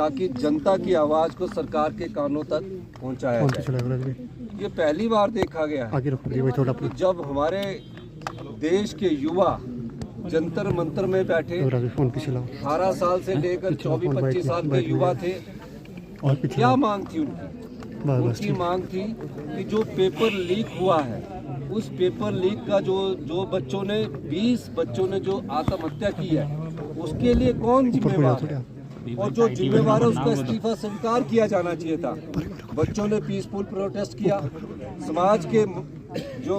ताकि जनता की आवाज़ को सरकार के कानों तक पहुंचाया जाए। ये पहली बार देखा गया है कि जब हमारे देश के युवा जंतर मंतर में बैठे 18 साल से लेकर 24-25 साल के युवा थे, क्या मांग थी उनकी मांग थी कि जो पेपर लीक हुआ है उस पेपर लीक का जो बच्चों ने 20 बच्चों ने जो आत्महत्या की है उसके लिए कौन जिम्मेवार है, और जो जिम्मेवार है उसका इस्तीफा स्वीकार किया जाना चाहिए था। बच्चों ने पीसफुल प्रोटेस्ट किया, समाज के जो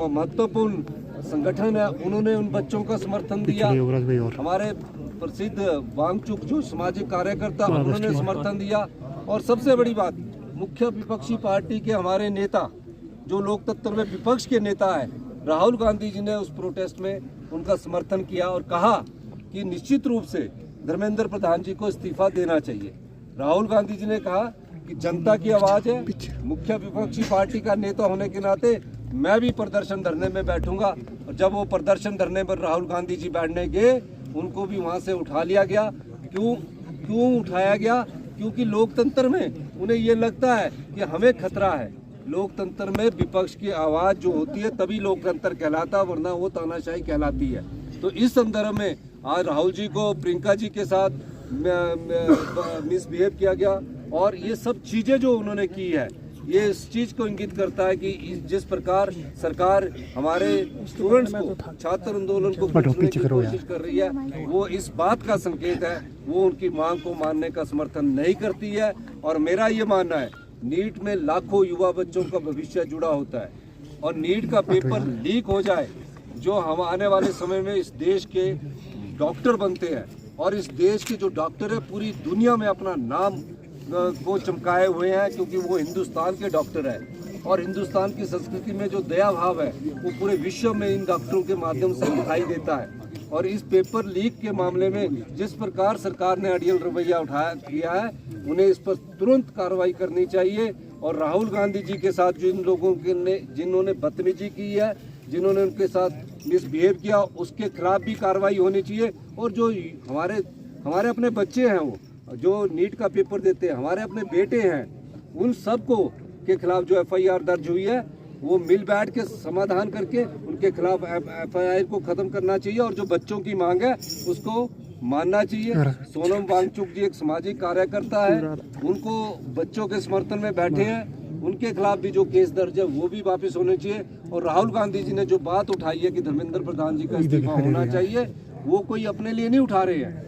महत्वपूर्ण संगठन है उन्होंने उन बच्चों का समर्थन दिया, हमारे प्रसिद्ध वांगचुक जो सामाजिक कार्यकर्ता उन्होंने समर्थन दिया, और सबसे बड़ी बात मुख्य विपक्षी पार्टी के हमारे नेता जो लोकतंत्र में विपक्ष के नेता है राहुल गांधी जी ने उस प्रोटेस्ट में उनका समर्थन किया और कहा कि निश्चित रूप से धर्मेंद्र प्रधान जी को इस्तीफा देना चाहिए। राहुल गांधी जी ने कहा कि जनता की आवाज़ है, मुख्य विपक्षी पार्टी का नेता होने के नाते मैं भी प्रदर्शन धरने में बैठूंगा, और जब वो प्रदर्शन धरने पर राहुल गांधी जी बैठने गए उनको भी वहाँ से उठा लिया गया। क्यों उठाया गया? क्योंकि लोकतंत्र में उन्हें ये लगता है कि हमें खतरा है। लोकतंत्र में विपक्ष की आवाज़ जो होती है तभी लोकतंत्र कहलाता है, वरना वो तानाशाही कहलाती है। तो इस संदर्भ में आज राहुल जी को प्रियंका जी के साथ मिसबिहेव किया गया, और ये सब चीज़ें जो उन्होंने की है ये इस चीज़ को इंगित करता है कि जिस प्रकार सरकार हमारे स्टूडेंट्स को छात्र आंदोलन को पीछने की कोशिश कर रही है वो इस बात का संकेत है, वो उनकी मांग को मानने का समर्थन नहीं करती है। और मेरा ये मानना है नीट में लाखों युवा बच्चों का भविष्य जुड़ा होता है, और नीट का पेपर लीक हो जाए जो हम आने वाले समय में इस देश के डॉक्टर बनते हैं, और इस देश के जो डॉक्टर है पूरी दुनिया में अपना नाम को चमकाए हुए हैं क्योंकि वो हिंदुस्तान के डॉक्टर हैं, और हिंदुस्तान की संस्कृति में जो दया भाव है वो पूरे विश्व में इन डॉक्टरों के माध्यम से दिखाई देता है। और इस पेपर लीक के मामले में जिस प्रकार सरकार ने अड़ियल रवैया किया है उन्हें इस पर तुरंत कार्रवाई करनी चाहिए, और राहुल गांधी जी के साथ जिन लोगों ने जिन्होंने बदतमीजी की है, जिन्होंने उनके साथ मिसबिहेव किया उसके खिलाफ भी कार्रवाई होनी चाहिए। और जो हमारे अपने बच्चे हैं वो जो नीट का पेपर देते हैं, हमारे अपने बेटे हैं, उन सबको के खिलाफ जो FIR दर्ज हुई है वो मिल बैठ के समाधान करके उनके खिलाफ FIR को खत्म करना चाहिए, और जो बच्चों की मांग है उसको मानना चाहिए। सोनम वांगचुक जी एक सामाजिक कार्यकर्ता है, उनको बच्चों के समर्थन में बैठे हैं, उनके खिलाफ भी जो केस दर्ज है वो भी वापस होने चाहिए। और राहुल गांधी जी ने जो बात उठाई है कि धर्मेंद्र प्रधान जी का इस्तीफा होना चाहिए, वो कोई अपने लिए नहीं उठा रहे हैं,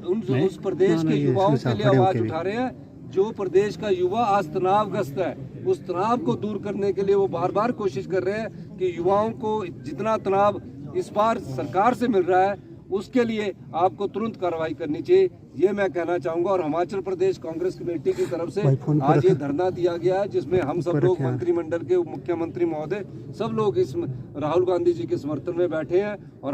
वो उस प्रदेश के युवाओं के लिए आवाज उठा रहे हैं। जो प्रदेश का युवा आज तनावग्रस्त है उस तनाव को दूर करने के लिए वो बार बार कोशिश कर रहे हैं कि युवाओं को जितना तनाव इस बार सरकार से मिल रहा है उसके लिए आपको तुरंत कार्रवाई करनी चाहिए, ये मैं कहना चाहूंगा। और हिमाचल प्रदेश कांग्रेस कमेटी की तरफ से आज ये धरना दिया गया है जिसमें हम सब लोग मंत्रिमंडल के मुख्यमंत्री महोदय सब लोग इस राहुल गांधी जी के समर्थन में बैठे हैं। और